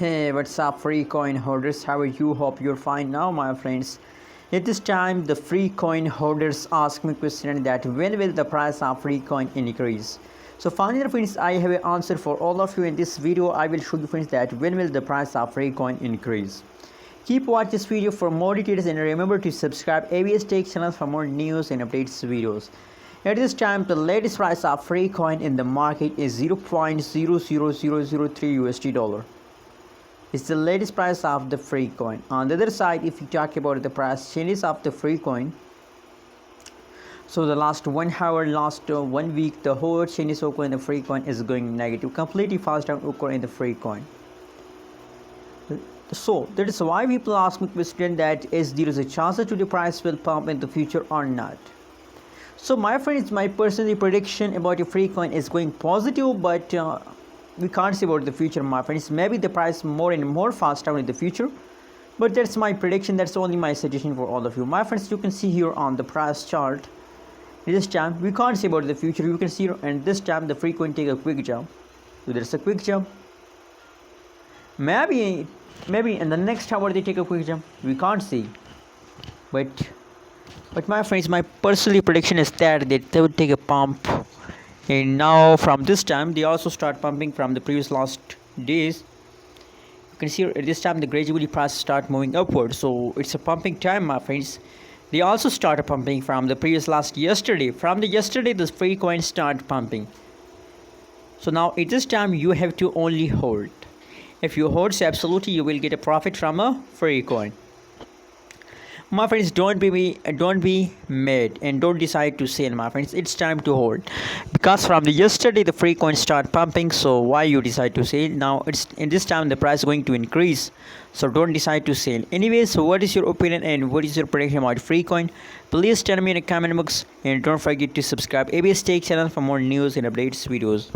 Hey, what's up, free coin holders? How are you? Hope you're fine now, my friends. At this time, the free coin holders ask me question that when will the price of free coin increase? So finally, friends, I have an answer for all of you. In this video, I will show you, friends, that when will the price of free coin increase. Keep watch this video for more details and remember to subscribe ABS Tech channel for more news and updates videos. At this time, the latest price of free coin in the market is $0.00003 USD. It's the latest price of the free coin. On the other side, if you talk about the price changes of the free coin, so the last 1 hour, last 1 week, the whole changes occur in the free coin is going negative, completely fast down occur in the free coin. So that is why people ask me question that is there is a chance that the price will pump in the future or not. So my friends, my personal prediction about the free coin is going positive, but we can't say about the future, my friends. Maybe the price more and more fast down in the future, but that's my prediction. That's only my suggestion for all of you, my friends. You can see here on the price chart, this time we can't say about the future. You can see here, and this time the free coin take a quick jump. So there's a quick jump. Maybe in the next hour they take a quick jump, we can't see, but my friends, my personal prediction is that they would take a pump. And now from this time they also start pumping from the previous last days. You can see at this time the gradually price start moving upward, so it's a pumping time, my friends. They also start pumping from the previous last yesterday. From the yesterday the free coin start pumping. So now at this time you have to only hold. If you hold, so absolutely you will get a profit from a free coin. My friends, don't be mad and don't decide to sell, my friends. It's time to hold, because from the yesterday the free coin start pumping. So why you decide to sell now? It's in this time the price is going to increase, so don't decide to sell. Anyways, so what is your opinion and what is your prediction about free coin? Please tell me in the comment box, and don't forget to subscribe ABS Tech channel for more news and updates videos.